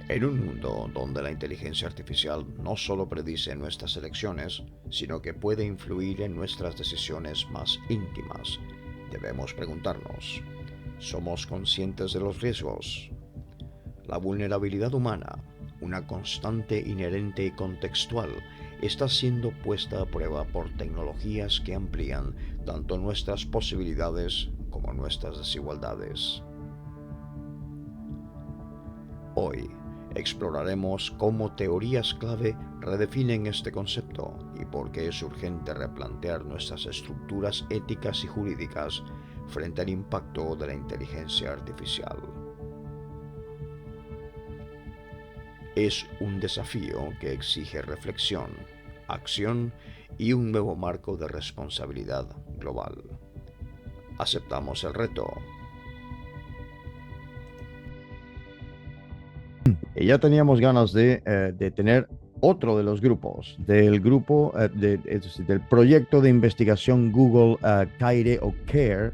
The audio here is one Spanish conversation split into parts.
En un mundo donde la inteligencia artificial no solo predice nuestras elecciones, sino que puede influir en nuestras decisiones más íntimas, debemos preguntarnos, ¿somos conscientes de los riesgos? La vulnerabilidad humana, una constante inherente y contextual, está siendo puesta a prueba por tecnologías que amplían tanto nuestras posibilidades como nuestras desigualdades. Hoy exploraremos cómo teorías clave redefinen este concepto y por qué es urgente replantear nuestras estructuras éticas y jurídicas frente al impacto de la inteligencia artificial. Es un desafío que exige reflexión, acción y un nuevo marco de responsabilidad global. ¿Aceptamos el reto? Y ya teníamos ganas de tener otro de los grupos, del grupo, es decir, del proyecto de investigación Google CAIRE o CARE,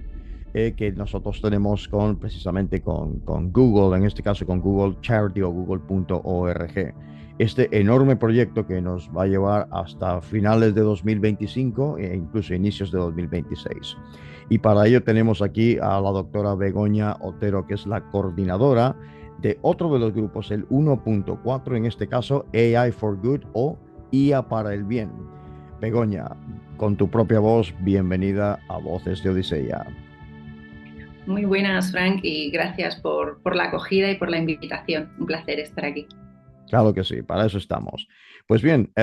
que nosotros tenemos precisamente con Google, en este caso con Google Charity o google.org. Este enorme proyecto que nos va a llevar hasta finales de 2025 e incluso inicios de 2026. Y para ello tenemos aquí a la doctora Begoña Otero, que es la coordinadora de otro de los grupos, el 1.4, en este caso AI for Good o IA para el Bien. Begoña, con tu propia voz, bienvenida a Voces de Odisea. Muy buenas, Frank, y gracias por la acogida y por la invitación. Un placer estar aquí. Claro que sí, para eso estamos. Pues bien,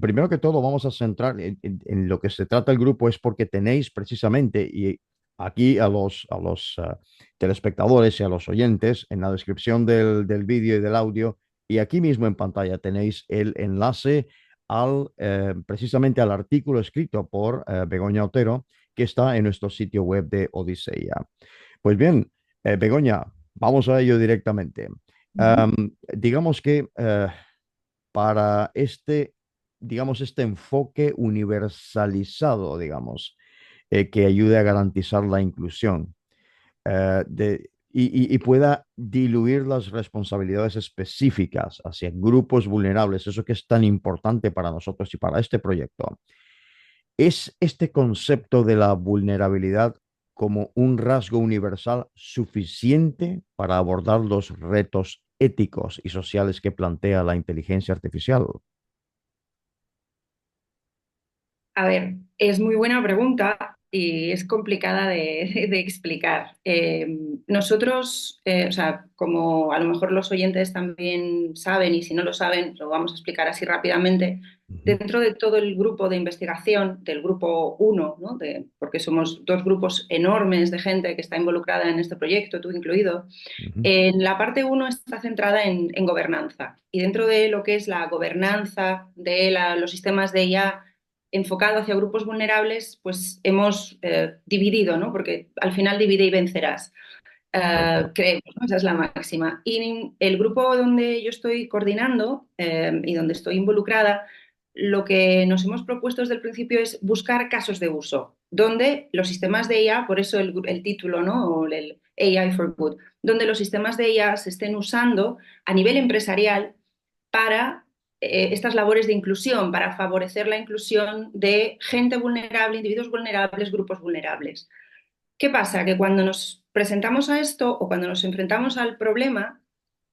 primero que todo vamos a centrar en lo que se trata el grupo es porque tenéis precisamente, y aquí a los telespectadores y a los oyentes, en la descripción del vídeo y del audio, y aquí mismo en pantalla tenéis el enlace precisamente al artículo escrito por Begoña Otero, que está en nuestro sitio web de Odisea. Pues bien, Begoña, vamos a ello directamente. Ujú. Digamos que para este enfoque universalizado, digamos, que ayude a garantizar la inclusión y pueda diluir las responsabilidades específicas hacia grupos vulnerables, eso que es tan importante para nosotros y para este proyecto. ¿Es este concepto de la vulnerabilidad como un rasgo universal suficiente para abordar los retos éticos y sociales que plantea la inteligencia artificial? A ver, es muy buena pregunta y es complicada de explicar. Nosotros, o sea, como a lo mejor los oyentes también saben, y si no lo saben, lo vamos a explicar así rápidamente. Ujú, Dentro de todo el grupo de investigación, del grupo uno, ¿no? Porque somos dos grupos enormes de gente que está involucrada en este proyecto, tú incluido. ujú, En la parte uno está centrada en gobernanza, y dentro de lo que es la gobernanza de los sistemas de IA enfocado hacia grupos vulnerables, pues hemos dividido, ¿no? Porque al final divide y vencerás. correcto. Creemos, ¿no? Esa es la máxima. Y el grupo donde yo estoy coordinando y donde estoy involucrada, lo que nos hemos propuesto desde el principio es buscar casos de uso, donde los sistemas de IA, por eso el título, ¿no? O el AI for Good, donde los sistemas de IA se estén usando a nivel empresarial para estas labores de inclusión, para favorecer la inclusión de gente vulnerable, individuos vulnerables, grupos vulnerables. ¿Qué pasa? Que cuando nos presentamos a esto o cuando nos enfrentamos al problema,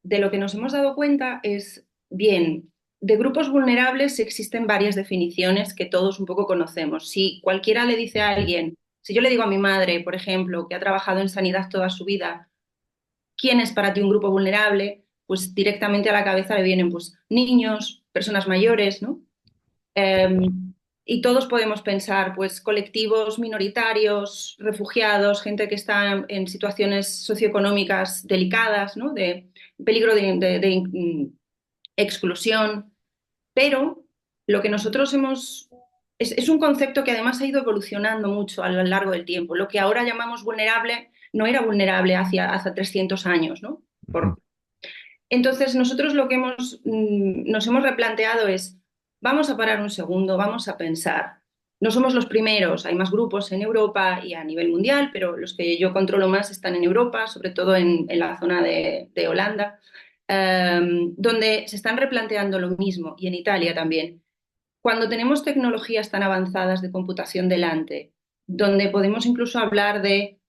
de lo que nos hemos dado cuenta es, bien, de grupos vulnerables existen varias definiciones que todos un poco conocemos. Si cualquiera le dice a Ujú, alguien, si yo le digo a mi madre, por ejemplo, que ha trabajado en sanidad toda su vida, ¿quién es para ti un grupo vulnerable? Pues directamente a la cabeza le vienen pues niños, personas mayores, ¿no? Eh, cierto. y todos podemos pensar, pues, colectivos minoritarios, refugiados, gente que está en situaciones socioeconómicas delicadas, ¿no? De peligro de exclusión. Pero lo que nosotros hemos... Es un concepto que además ha ido evolucionando mucho a lo largo del tiempo. Lo que ahora llamamos vulnerable no era vulnerable hace 300 años, ¿no? Ujú, Entonces, nosotros lo que nos hemos replanteado es, vamos a parar un segundo, vamos a pensar. No somos los primeros, hay más grupos en Europa y a nivel mundial, pero los que yo controlo más están en Europa, sobre todo en la zona de Holanda. donde se están replanteando lo mismo, y en Italia también. Cuando tenemos tecnologías tan avanzadas de computación delante, donde podemos incluso hablar de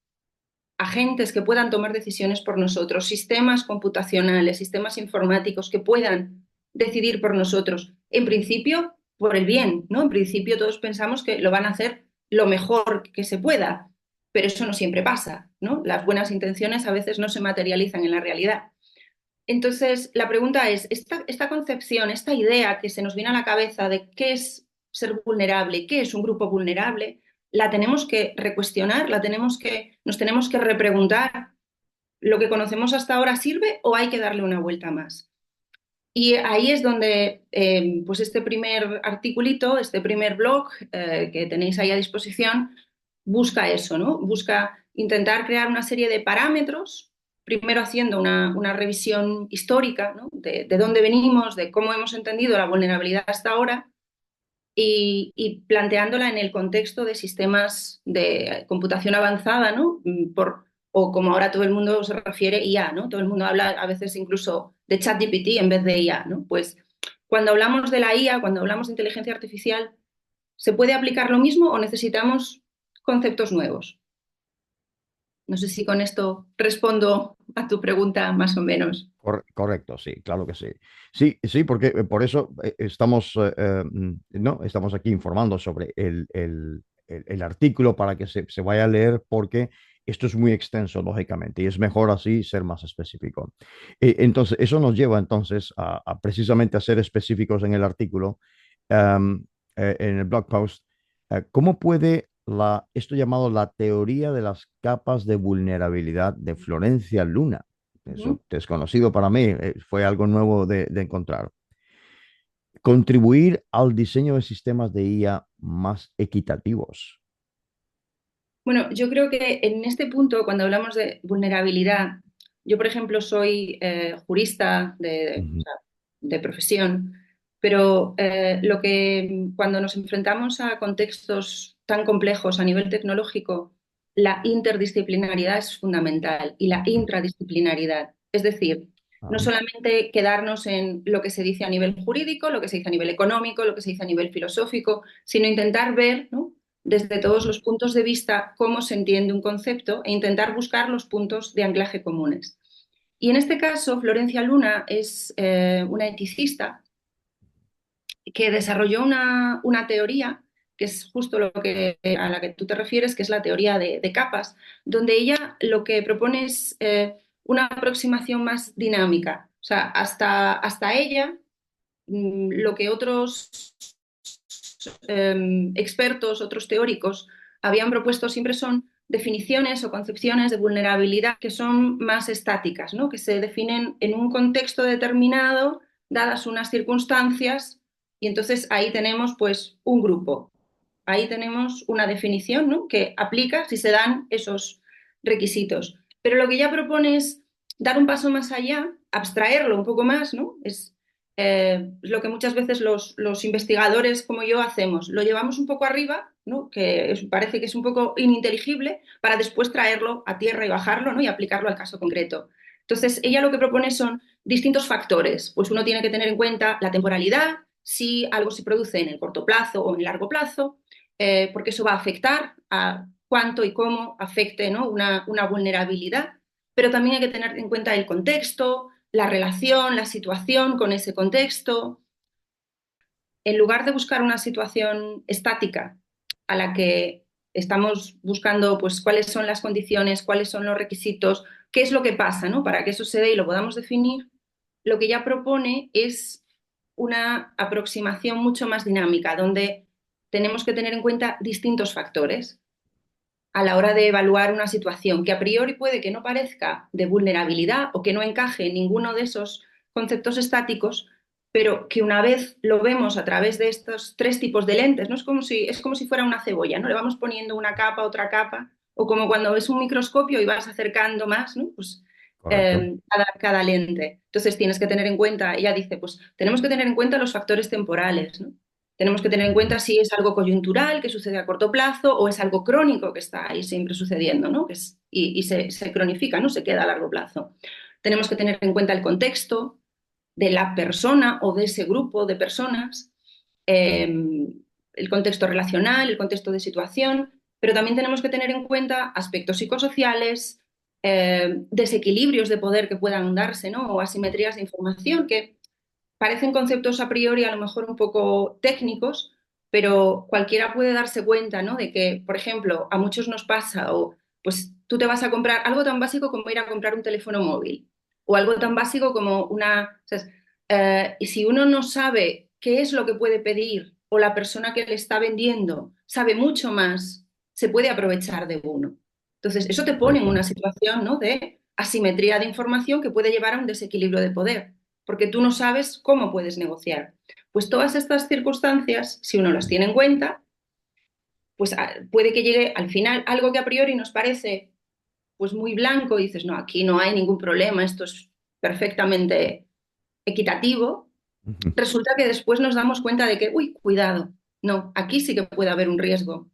agentes que puedan tomar decisiones por nosotros, sistemas computacionales, sistemas informáticos que puedan decidir por nosotros, en principio por el bien, ¿no? En principio todos pensamos que lo van a hacer lo mejor que se pueda, pero eso no siempre pasa, ¿no? Las buenas intenciones a veces no se materializan en la realidad. Entonces, la pregunta es, esta concepción, esta idea que se nos viene a la cabeza de qué es ser vulnerable, qué es un grupo vulnerable, la tenemos que recuestionar, nos tenemos que repreguntar, ¿lo que conocemos hasta ahora sirve o hay que darle una vuelta más? Y ahí es donde, pues este primer articulito, este primer blog que tenéis ahí a disposición, busca eso, ¿no? Busca intentar crear una serie de parámetros, primero haciendo una revisión histórica, ¿no? De dónde venimos, de cómo hemos entendido la vulnerabilidad hasta ahora y planteándola en el contexto de sistemas de computación avanzada, ¿no? O como ahora todo el mundo se refiere, IA, ¿no? Todo el mundo habla a veces incluso de ChatGPT en vez de IA, ¿no? Pues cuando hablamos de la IA, cuando hablamos de inteligencia artificial, ¿se puede aplicar lo mismo o necesitamos conceptos nuevos? No sé si con esto respondo a tu pregunta más o menos. Correcto, sí, claro que sí. Sí, sí, porque por eso estamos, no, estamos aquí informando sobre el artículo para que se vaya a leer, porque esto es muy extenso, lógicamente, y es mejor así ser más específico. Entonces, eso nos lleva entonces a precisamente a ser específicos en el artículo, em, en el blog post. ¿Cómo puede esto llamado la teoría de las capas de vulnerabilidad de Florencia Luna? Eso, Ujú. desconocido para mí, fue algo nuevo de encontrar. Contribuir al diseño de sistemas de IA más equitativos. Bueno, yo creo que en este punto, cuando hablamos de vulnerabilidad, yo, por ejemplo, soy jurista o Ujú. sea, de profesión, pero cuando nos enfrentamos a contextos tan complejos a nivel tecnológico, la interdisciplinaridad es fundamental y la intradisciplinaridad. Es decir, no Ah, solamente quedarnos en lo que se dice a nivel jurídico, lo que se dice a nivel económico, lo que se dice a nivel filosófico, sino intentar ver, ¿no?, desde todos ujú. los puntos de vista cómo se entiende un concepto e intentar buscar los puntos de anclaje comunes. Y en este caso, Florencia Luna es una eticista que desarrolló una teoría que es justo a la que tú te refieres, que es la teoría de capas, donde ella lo que propone es una aproximación más dinámica. O sea, hasta ella, lo que otros expertos, otros teóricos habían propuesto siempre son definiciones o concepciones de vulnerabilidad que son más estáticas, ¿no?, que se definen en un contexto determinado, dadas unas circunstancias, y entonces ahí tenemos pues un grupo, ahí tenemos una definición, ¿no?, que aplica si se dan esos requisitos. Pero lo que ella propone es dar un paso más allá, abstraerlo un poco más, ¿no? Es lo que muchas veces los investigadores como yo hacemos. Lo llevamos un poco arriba, ¿no?, parece que es un poco ininteligible, para después traerlo a tierra y bajarlo, ¿no?, y aplicarlo al caso concreto. Entonces, ella lo que propone son distintos factores. Pues uno tiene que tener en cuenta la temporalidad, si algo se produce en el corto plazo o en el largo plazo, porque eso va a afectar a cuánto y cómo afecte, ¿no?, una vulnerabilidad. Pero también hay que tener en cuenta el contexto, la relación, la situación con ese contexto. En lugar de buscar una situación estática a la que estamos buscando pues cuáles son las condiciones, cuáles son los requisitos, qué es lo que pasa, ¿no?, para que eso se dé y lo podamos definir, lo que ya propone es una aproximación mucho más dinámica, donde tenemos que tener en cuenta distintos factores a la hora de evaluar una situación que a priori puede que no parezca de vulnerabilidad o que no encaje en ninguno de esos conceptos estáticos, pero que una vez lo vemos a través de estos tres tipos de lentes, ¿no? Es como si fuera una cebolla, ¿no? Le vamos poniendo una capa, otra capa, o como cuando ves un microscopio y vas acercando más, ¿no? Pues Correcto. cada lente. Entonces tienes que tener en cuenta, ella dice, pues tenemos que tener en cuenta los factores temporales, ¿no? Tenemos que tener en Ujú. cuenta si es algo coyuntural que sucede a corto plazo o es algo crónico que está ahí siempre sucediendo, ¿no?, y se cronifica, ¿no?, se queda a largo plazo. Tenemos que tener en cuenta el contexto, de la persona o de ese grupo de personas, el contexto relacional, el contexto de situación, pero también tenemos que tener en cuenta aspectos psicosociales, desequilibrios de poder que puedan darse, ¿no? O asimetrías de información que parecen conceptos a priori a lo mejor un poco técnicos, pero cualquiera puede darse cuenta, ¿no? De que, por ejemplo, a muchos nos pasa, o pues tú te vas a comprar algo tan básico como ir a comprar un teléfono móvil, o algo tan básico como una... O sea, y si uno no sabe qué es lo que puede pedir, o la persona que le está vendiendo sabe mucho más, se puede aprovechar de uno. Entonces, eso te pone en Correcto. una situación, ¿no? De asimetría de información que puede llevar a un desequilibrio de poder porque tú no sabes cómo puedes negociar. Pues todas estas circunstancias, si uno las tiene en cuenta, pues puede que llegue al final algo que a priori nos parece pues muy blanco y dices, no, aquí no hay ningún problema, esto es perfectamente equitativo. Ujú. Resulta que después nos damos cuenta de que, uy, cuidado, no, aquí sí que puede haber un riesgo.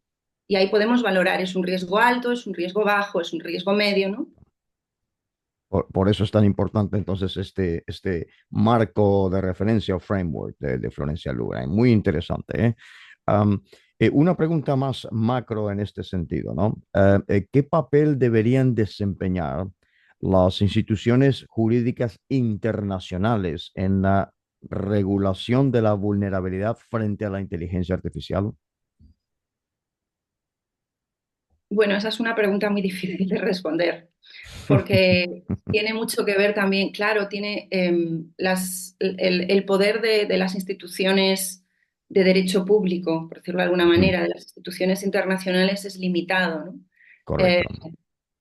Y ahí podemos valorar, es un riesgo alto, es un riesgo bajo, es un riesgo medio, ¿no? Por eso es tan importante entonces este marco de referencia o framework de Florencia Lugra. Muy interesante, ¿eh? Am, una pregunta más macro en este sentido, ¿no? ¿Qué papel deberían desempeñar las instituciones jurídicas internacionales en la regulación de la vulnerabilidad frente a la inteligencia artificial? Bueno, esa es una pregunta muy difícil de responder. Porque tiene mucho que ver también, claro, tiene el poder de las instituciones de derecho público, por decirlo de alguna Ujú. manera, de las instituciones internacionales es limitado, ¿no? Eh, Correcto,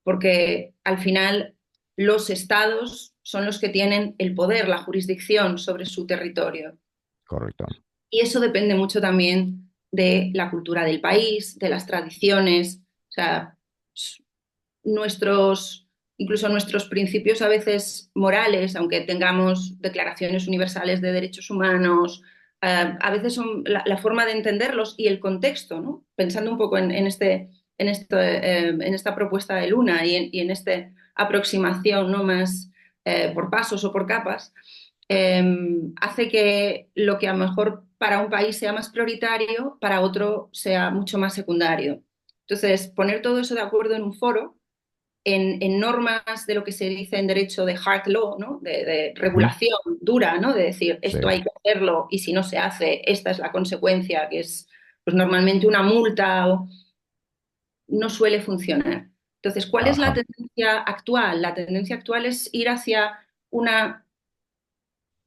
porque al final los estados son los que tienen el poder, la jurisdicción sobre su territorio. correcto. Y eso depende mucho también de la cultura del país, de las tradiciones, o sea, nuestros, incluso nuestros principios a veces morales, aunque tengamos declaraciones universales de derechos humanos, a veces son la forma de entenderlos y el contexto, ¿no? Pensando un poco en esta propuesta de Luna y en esta aproximación ¿no? más por pasos o por capas, hace que lo que a lo mejor para un país sea más prioritario, para otro sea mucho más secundario. Entonces, poner todo eso de acuerdo en un foro en normas de lo que se dice en derecho de hard law, ¿no? De Ujú. regulación dura, ¿no? De decir, Sí, esto hay que hacerlo y si no se hace, esta es la consecuencia, que es pues, normalmente una multa, o, no suele funcionar. Entonces, ¿cuál es la ajá, tendencia actual? La tendencia actual es ir hacia una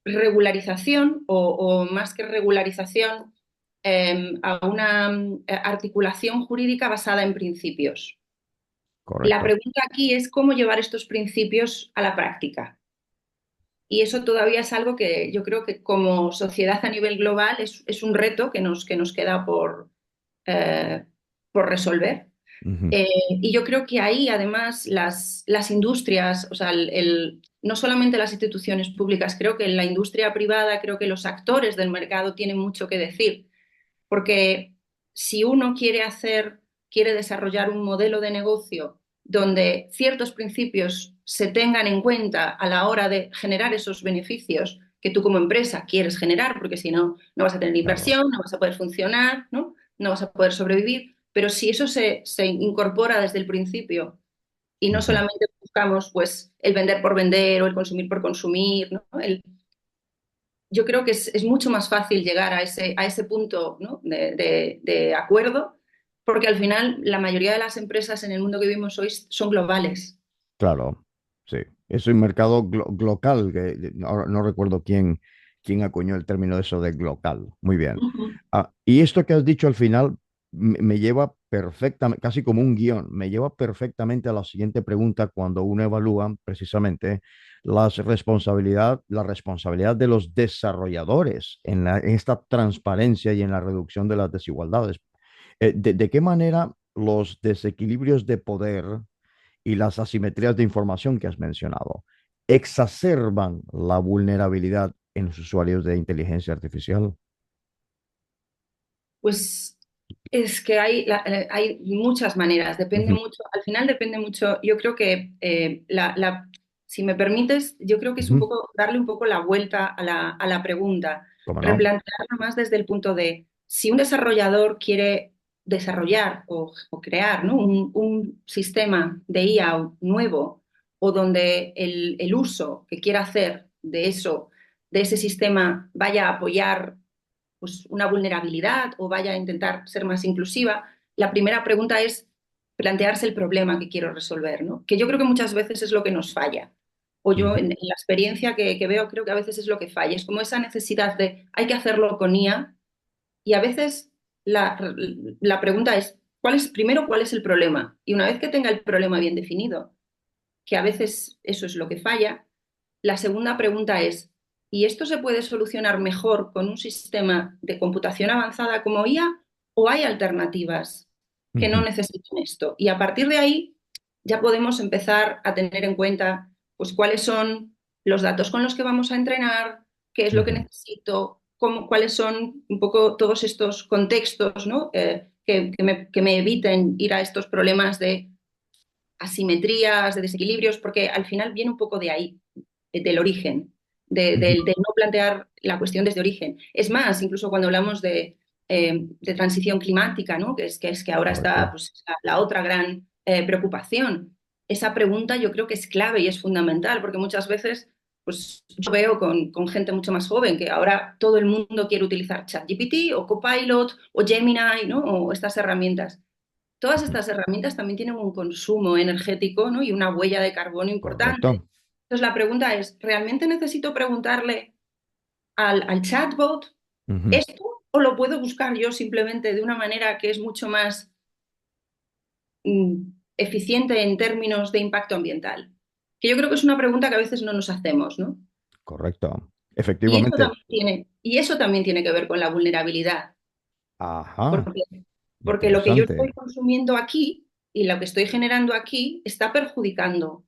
regularización o más que regularización, a una articulación jurídica basada en principios. La correcto. pregunta aquí es cómo llevar estos principios a la práctica. Y eso todavía es algo que yo creo que como sociedad a nivel global es un reto que nos queda eh, por resolver. Ujú. Y yo creo que ahí además las industrias, o sea, no solamente las instituciones públicas, creo que en la industria privada, creo que los actores del mercado tienen mucho que decir, porque si uno quiere desarrollar un modelo de negocio donde ciertos principios se tengan en cuenta a la hora de generar esos beneficios que tú como empresa quieres generar, porque si no, no vas a tener Claro. inversión, no vas a poder funcionar, ¿no? No vas a poder sobrevivir. Pero si eso se incorpora desde el principio y no Ujú. solamente buscamos pues, el vender por vender o el consumir por consumir, ¿no? Yo creo que es mucho más fácil llegar a ese punto, ¿no? de acuerdo, porque al final la mayoría de las empresas en el mundo que vivimos hoy son globales. Claro, sí. Es un mercado glocal, que no recuerdo quién acuñó el término de eso de glocal. Muy bien. Ujú. Y esto que has dicho al final me lleva perfectamente, casi como un guión, me lleva perfectamente a la siguiente pregunta cuando uno evalúa precisamente la responsabilidad de los desarrolladores en esta transparencia y en la reducción de las desigualdades. ¿De qué manera los desequilibrios de poder y las asimetrías de información que has mencionado exacerban la vulnerabilidad en los usuarios de inteligencia artificial? Pues es que hay muchas maneras, depende Ujú. mucho, al final depende mucho, yo creo que si me permites, yo creo que es un Ujú. poco darle un poco la vuelta a la pregunta, ¿Cómo no? replantearla más desde el punto de si un desarrollador quiere desarrollar o crear, ¿no? un sistema de IA nuevo o donde el uso que quiera hacer de eso, de ese sistema, vaya a apoyar pues, una vulnerabilidad o vaya a intentar ser más inclusiva, la primera pregunta es plantearse el problema que quiero resolver, ¿no? Que yo creo que muchas veces es lo que nos falla. O yo Ujú. en la experiencia que veo creo que a veces es lo que falla. Es como esa necesidad de hay que hacerlo con IA y a veces la pregunta es, primero, ¿cuál es el problema? Y una vez que tenga el problema bien definido, que a veces eso es lo que falla, la segunda pregunta es, ¿y esto se puede solucionar mejor con un sistema de computación avanzada como IA o hay alternativas que no Ujú. necesiten esto? Y a partir de ahí ya podemos empezar a tener en cuenta pues cuáles son los datos con los que vamos a entrenar, qué es lo que Ujú. necesito, cuáles son un poco todos estos contextos, ¿no? Que me eviten ir a estos problemas de asimetrías, de desequilibrios, porque al final viene un poco de ahí, del origen, Ujú. de no plantear la cuestión desde origen. Es más, incluso cuando hablamos de transición climática, ¿no? Que ahora está Correcto. pues, la otra gran preocupación. Esa pregunta yo creo que es clave y es fundamental, porque muchas veces pues, yo veo con gente mucho más joven que ahora todo el mundo quiere utilizar ChatGPT o Copilot o Gemini, ¿no? O estas herramientas. Todas Ujú. estas herramientas también tienen un consumo energético, ¿no? Y una huella de carbono importante. Correcto. Entonces la pregunta es, ¿realmente necesito preguntarle al chatbot Ujú. esto o lo puedo buscar yo simplemente de una manera que es mucho más eficiente en términos de impacto ambiental? Que yo creo que es una pregunta que a veces no nos hacemos, ¿no? Correcto. Y eso Efectivamente. también tiene que ver con la vulnerabilidad. Ajá. Porque, porque lo que yo estoy Interesante. consumiendo aquí y lo que estoy generando aquí está perjudicando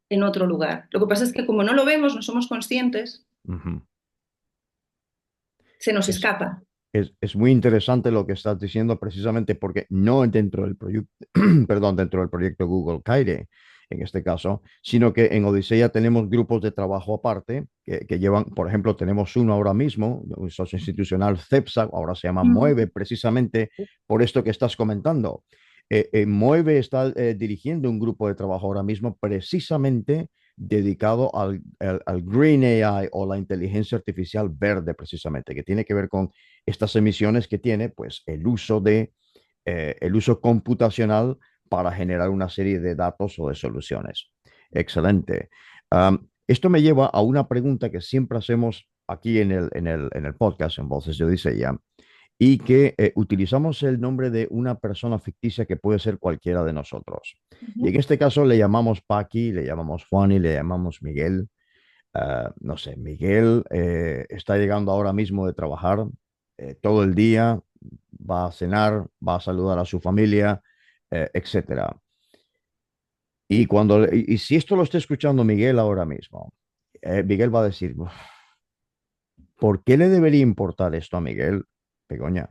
en otro lugar. Lo que pasa es que como no lo vemos, no somos conscientes, Ujú. se nos Es, escapa. es muy interesante lo que estás diciendo precisamente porque no dentro del proyecto, perdón, dentro del proyecto Google Caire, en este caso, sino que en Odisea tenemos grupos de trabajo aparte que llevan, por ejemplo, tenemos uno ahora mismo, un socio institucional CEPSA, ahora se llama Mueve, Mm. precisamente por esto que estás comentando. Mueve está dirigiendo un grupo de trabajo ahora mismo precisamente dedicado al Green AI o la inteligencia artificial verde, precisamente, que tiene que ver con estas emisiones que tiene, pues el uso computacional para generar una serie de datos o de soluciones. Excelente. Esto me lleva a una pregunta que siempre hacemos aquí en el podcast, en Voces de Odisea, y que utilizamos el nombre de una persona ficticia que puede ser cualquiera de nosotros. Y en Ujú. este caso le llamamos Paqui, le llamamos Juan y le llamamos Miguel. No sé, Miguel está llegando ahora mismo de trabajar todo el día, va a cenar, va a saludar a su familia, etcétera. Y si esto lo está escuchando Miguel ahora mismo, Miguel va a decir, "Uf, ¿por qué le debería importar esto a Miguel, Begoña?"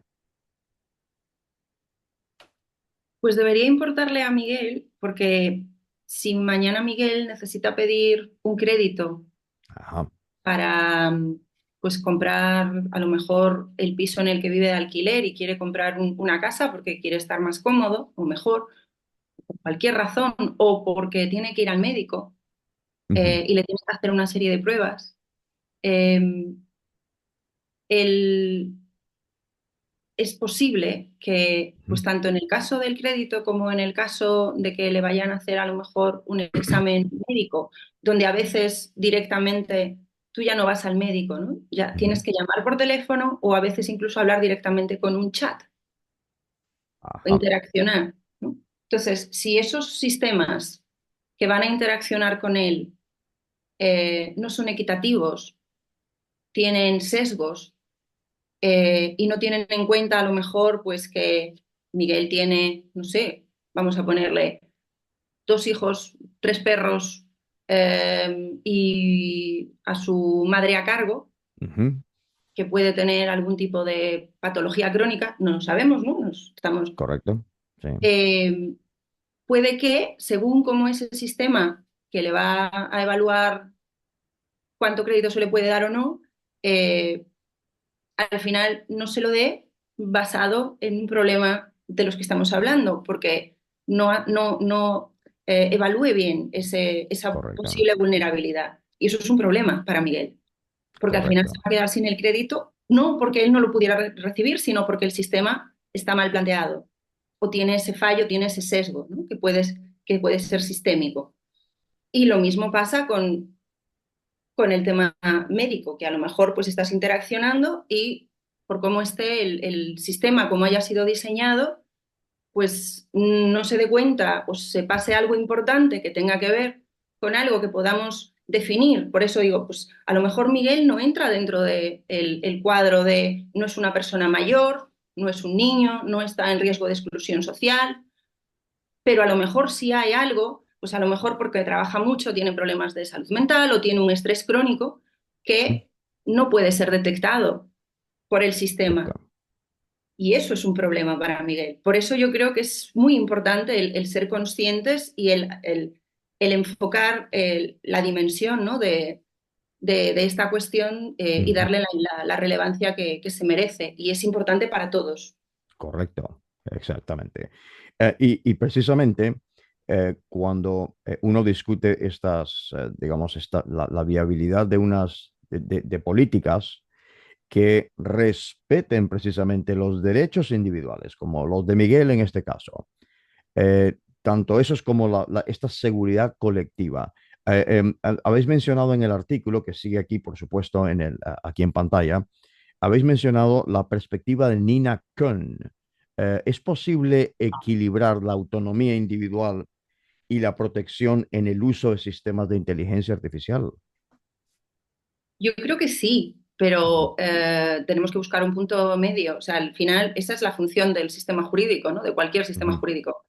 Pues debería importarle a Miguel, porque si mañana Miguel necesita pedir un crédito Ajá. para pues comprar a lo mejor el piso en el que vive de alquiler y quiere comprar una casa porque quiere estar más cómodo o mejor, por cualquier razón, o porque tiene que ir al médico Ujú. y le tienes que hacer una serie de pruebas. Eh, el- es posible que, Ujú. pues tanto en el caso del crédito como en el caso de que le vayan a hacer a lo mejor un examen médico, donde a veces directamente tú ya no vas al médico, ¿no? Ya Ujú. tienes que llamar por teléfono o a veces incluso hablar directamente con un chat o Ajá. interaccionar, ¿no? Entonces, si esos sistemas que van a interaccionar con él no son equitativos, tienen sesgos y no tienen en cuenta a lo mejor pues que Miguel tiene, no sé, vamos a ponerle dos hijos, tres perros y a su madre a cargo, Ujú. que puede tener algún tipo de patología crónica, no lo sabemos, ¿no? Correcto. Sí. Eh, puede que, según cómo es el sistema que le va a evaluar cuánto crédito se le puede dar o no, eh, al final no se lo dé basado en un problema de los que estamos hablando, porque no evalúe bien esa Correcto, posible vulnerabilidad. Y eso es un problema para Miguel, porque al final se correcto, va a quedar sin el crédito, no porque él no lo pudiera recibir, sino porque el sistema está mal planteado o tiene ese fallo, tiene ese sesgo, ¿no? Que puede ser sistémico. Y lo mismo pasa con el tema médico, que a lo mejor pues estás interaccionando y por cómo esté el sistema, como haya sido diseñado, pues no se dé cuenta o se pase algo importante que tenga que ver con algo que podamos definir. Por eso digo, pues a lo mejor Miguel no entra dentro del el cuadro de no es una persona mayor, no es un niño, no está en riesgo de exclusión social, pero a lo mejor sí hay algo, pues a lo mejor porque trabaja mucho, tiene problemas de salud mental o tiene un estrés crónico que no puede ser detectado por el sistema. correcto. Y eso es un problema para Miguel. Por eso yo creo que es muy importante el ser conscientes y el enfocar la dimensión, ¿no? de esta cuestión y Ujú. darle la relevancia que se merece. Y es importante para todos. Correcto, exactamente. Y precisamente cuando uno discute estas, digamos, la viabilidad de unas de políticas que respeten precisamente los derechos individuales, como los de Miguel en este caso, tanto esos como esta seguridad colectiva. Habéis mencionado en el artículo, que sigue aquí, por supuesto, aquí en pantalla, habéis mencionado la perspectiva de Nina Kuhn. ¿Es posible equilibrar la autonomía individual y la protección en el uso de sistemas de inteligencia artificial? Yo creo que sí, pero tenemos que buscar un punto medio. O sea, al final, esa es la función del sistema jurídico, ¿no? De cualquier sistema Ujú, jurídico.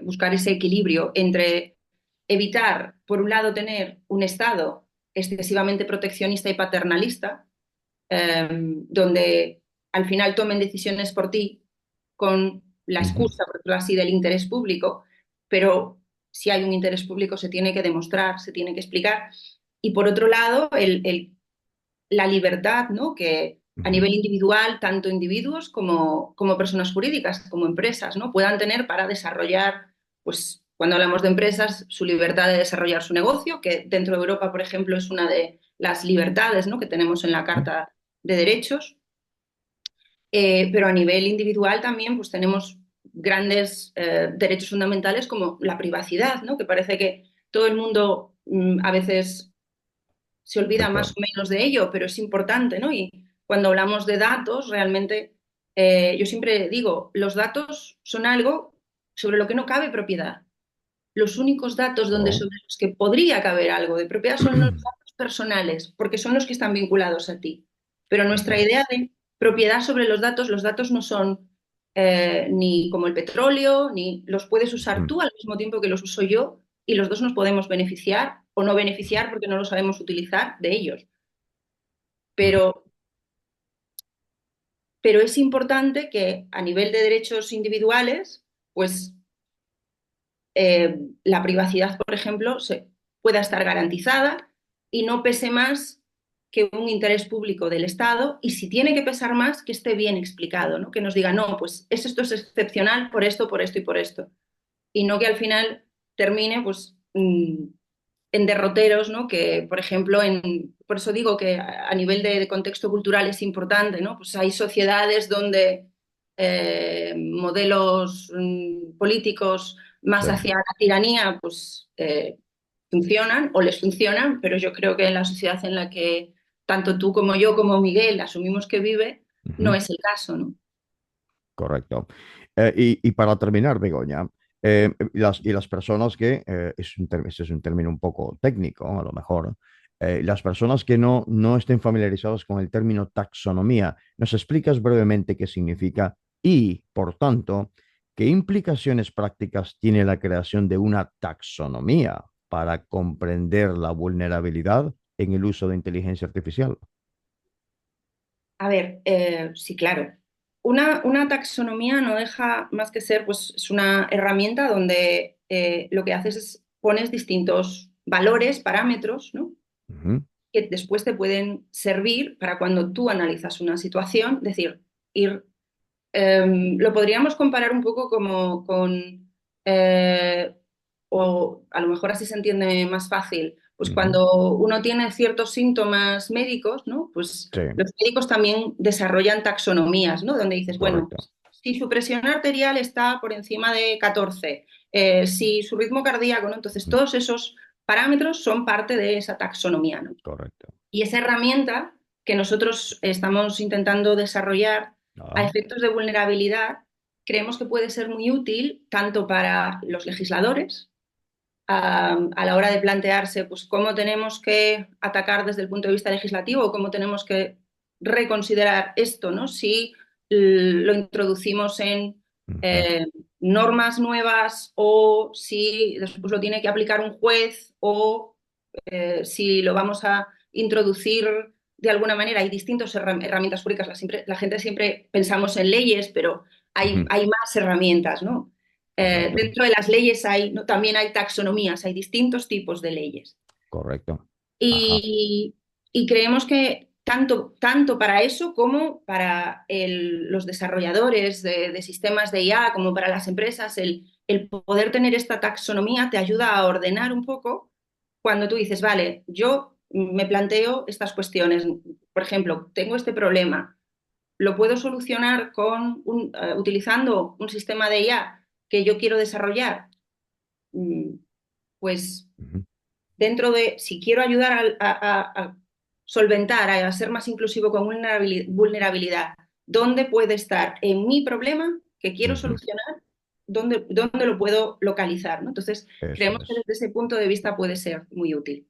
Buscar ese equilibrio entre evitar, por un lado, tener un Estado excesivamente proteccionista y paternalista, donde al final tomen decisiones por ti con la ujú, excusa, por decirlo así, del interés público, pero si hay un interés público se tiene que demostrar, se tiene que explicar. Y por otro lado, la libertad, ¿no? Que a ujú. nivel individual, tanto individuos como personas jurídicas, como empresas, ¿no? Puedan tener para desarrollar, pues cuando hablamos de empresas, su libertad de desarrollar su negocio, que dentro de Europa, por ejemplo, es una de las libertades, ¿no? que tenemos en la Carta de Derechos. Pero a nivel individual también pues tenemos grandes derechos fundamentales como la privacidad, ¿no? Que parece que todo el mundo a veces se olvida más Correcto. o menos de ello, pero es importante, ¿no? Y cuando hablamos de datos, realmente yo siempre digo, los datos son algo sobre lo que no cabe propiedad. Los únicos datos Oh. sobre los que podría caber algo de propiedad son los datos personales, porque son los que están vinculados a ti. Pero nuestra Correcto. idea de propiedad sobre los datos no son ni como el petróleo, ni los puedes usar Ujú, tú al mismo tiempo que los uso yo, y los dos nos podemos beneficiar o no ujú, beneficiar porque no lo sabemos utilizar de ellos. ujú. Pero, pero es importante que a nivel de derechos individuales, pues la privacidad, por ejemplo, pueda estar garantizada y no pese más que un interés público del Estado y si tiene que pesar más, que esté bien explicado, ¿no? Que nos diga, no, pues esto es excepcional por esto y por esto. Y no que al final termine pues, en derroteros, ¿no? Que, por ejemplo, por eso digo que a nivel de contexto cultural es importante, ¿no? Pues hay sociedades donde modelos políticos más Sí. hacia la tiranía, pues funcionan o les funcionan, pero yo creo que en la sociedad en la que tanto tú como yo como Miguel asumimos que vive, no Ujú. es el caso, ¿no? Correcto. Y para terminar, Begoña, y las personas que, ese es un término un poco técnico, a lo mejor, las personas que no estén familiarizadas con el término taxonomía, ¿nos explicas brevemente qué significa y, por tanto, qué implicaciones prácticas tiene la creación de una taxonomía para comprender la vulnerabilidad en el uso de inteligencia artificial? A ver, sí, claro. Una taxonomía no deja más que ser, pues, es una herramienta donde lo que haces es pones distintos valores, parámetros, ¿no? Ujú. Que después te pueden servir para cuando tú analizas una situación, decir, ir, lo podríamos comparar un poco como con, eh, o a lo mejor así se entiende más fácil, pues Ujú. cuando uno tiene ciertos síntomas médicos, ¿no? Pues Sí, los médicos también desarrollan taxonomías, ¿no? Donde dices, bueno, correcto. si su presión arterial está por encima de 14, si su ritmo cardíaco, ¿no? Entonces Mm, todos esos parámetros son parte de esa taxonomía, ¿no? correcto. Y esa herramienta que nosotros estamos intentando desarrollar a Ah, efectos de vulnerabilidad, creemos que puede ser muy útil tanto para los legisladores a la hora de plantearse pues, cómo tenemos que atacar desde el punto de vista legislativo o cómo tenemos que reconsiderar esto, ¿no? Si lo introducimos en ujú. eh, normas nuevas o si después lo tiene que aplicar un juez o si lo vamos a introducir de alguna manera. Hay distintas herramientas jurídicas. La gente siempre pensamos en leyes, pero Ujú. hay más herramientas, ¿no? Correcto, Dentro de las leyes hay, ¿no? También hay taxonomías, hay distintos tipos de leyes. correcto. Ajá. Y, y creemos que tanto para eso como para los desarrolladores de sistemas de IA, como para las empresas, el poder tener esta taxonomía te ayuda a ordenar un poco cuando tú dices, vale, yo me planteo estas cuestiones. Por ejemplo, tengo este problema, lo puedo solucionar utilizando un sistema de IA que yo quiero desarrollar. Mm, Pues Ujú. dentro de, si quiero ayudar a solventar, a ser más inclusivo con vulnerabilidad, ¿dónde puede estar en mi problema que quiero Ujú. solucionar? ¿Dónde lo puedo localizar? ¿No? Entonces, Eso creemos que es. desde ese punto de vista puede ser muy útil.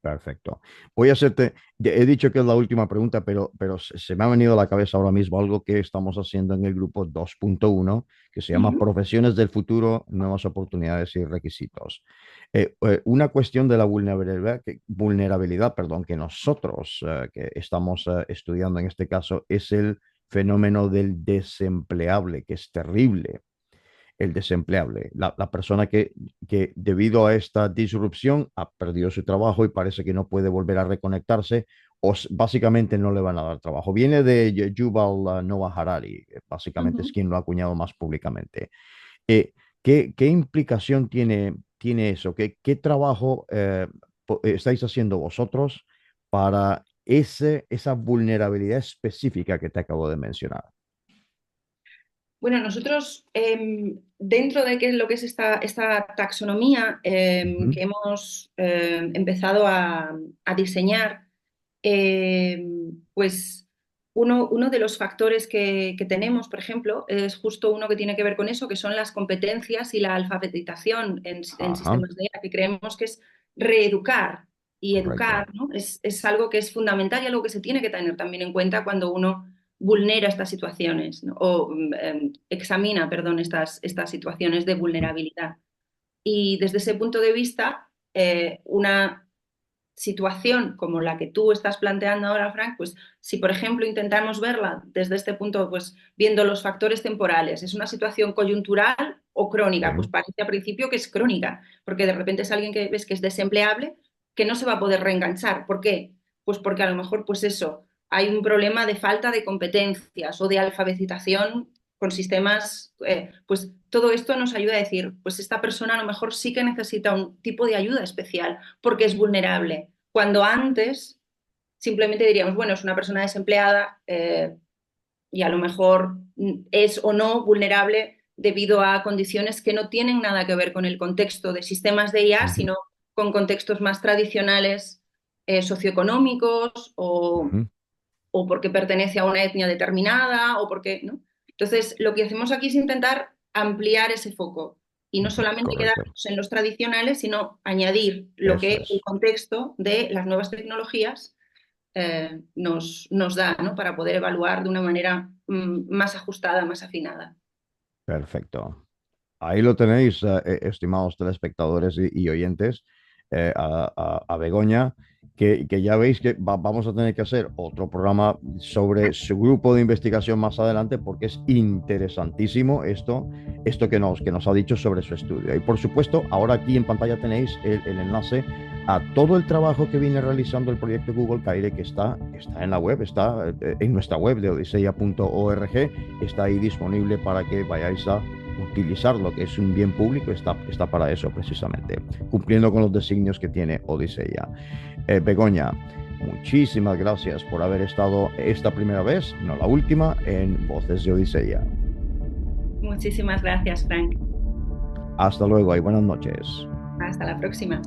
Perfecto. Voy a hacerte, he dicho que es la última pregunta, pero se me ha venido a la cabeza ahora mismo algo que estamos haciendo en el grupo 2.1, que se llama Ujú, Profesiones del Futuro, Nuevas Oportunidades y Requisitos. Una cuestión de la vulnerabilidad, perdón, que nosotros que estamos estudiando en este caso es el fenómeno del desempleable, que es terrible. El desempleable, la persona que debido a esta disrupción ha perdido su trabajo y parece que no puede volver a reconectarse o básicamente no le van a dar trabajo. Viene de Yuval Noah Harari, básicamente es ujú. quien lo ha acuñado más públicamente. Eh, ¿qué implicación tiene eso? ¿Qué trabajo estáis haciendo vosotros para esa vulnerabilidad específica que te acabo de mencionar? Bueno, nosotros dentro de lo que es esta taxonomía Ujú. que hemos empezado a diseñar, pues uno de los factores que tenemos, por ejemplo, es justo uno que tiene que ver con eso, que son las competencias y la alfabetización en Ajá, sistemas de IA, que creemos que es reeducar y educar, correcto. ¿no? Es algo que es fundamental y algo que se tiene que tener también en cuenta cuando uno vulnera estas situaciones, ¿no? O examina, perdón, estas situaciones de Ujú. vulnerabilidad. Y desde ese punto de vista, una situación como la que tú estás planteando ahora, Frank, pues si por ejemplo intentamos verla desde este punto, pues viendo los factores temporales, ¿es una situación coyuntural o crónica? Pues Sí. parece a principio que es crónica, porque de repente es alguien que ves que es desempleable, que no se va a poder reenganchar. ¿Por qué? Pues porque a lo mejor, pues eso, hay un problema de falta de competencias o de alfabetización con sistemas, pues todo esto nos ayuda a decir, pues esta persona a lo mejor sí que necesita un tipo de ayuda especial porque es vulnerable. Cuando antes simplemente diríamos, bueno, es una persona desempleada y a lo mejor es o no vulnerable debido a condiciones que no tienen nada que ver con el contexto de sistemas de IA, Ujú. sino con contextos más tradicionales socioeconómicos Ujú. o porque pertenece a una etnia determinada o porque, ¿no? Entonces, lo que hacemos aquí es intentar ampliar ese foco y no Ujú. solamente Correcto. quedarnos en los tradicionales, sino añadir lo Eso que el es. contexto de las nuevas tecnologías nos da, ¿no? Para poder evaluar de una manera más ajustada, más afinada. Perfecto. Ahí lo tenéis, estimados telespectadores y oyentes. a Begoña, que ya veis que vamos a tener que hacer otro programa sobre su grupo de investigación más adelante, porque es interesantísimo esto que nos ha dicho sobre su estudio. Y por supuesto, ahora aquí en pantalla tenéis el enlace a todo el trabajo que viene realizando el proyecto Google Caire, que está en la web, está en nuestra web de odisea.org, está ahí disponible para que vayáis a utilizarlo, que es un bien público, está para eso precisamente, cumpliendo con los designios que tiene Odisea. Begoña, muchísimas gracias por haber estado esta primera vez, no la última, en Voces de Odisea. Muchísimas gracias, Frank. Hasta luego y buenas noches. Hasta la próxima.